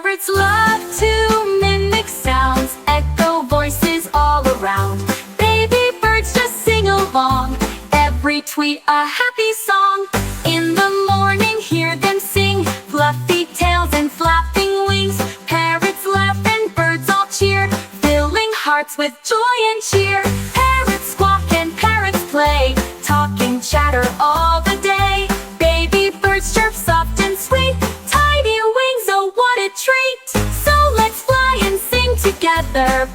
Parrots love to mimic sounds, echo voices all around. Baby birds just sing along, every tweet a happy song. In the morning hear them sing, fluffy tails and flapping wings. Parrots laugh and birds all cheer, filling hearts with joy and cheer. Parrots squawk and parrots play, talking chatter all the day. Baby birds chirp soft and sweet, tiny wings, oh what a treat. So let's fly and sing together.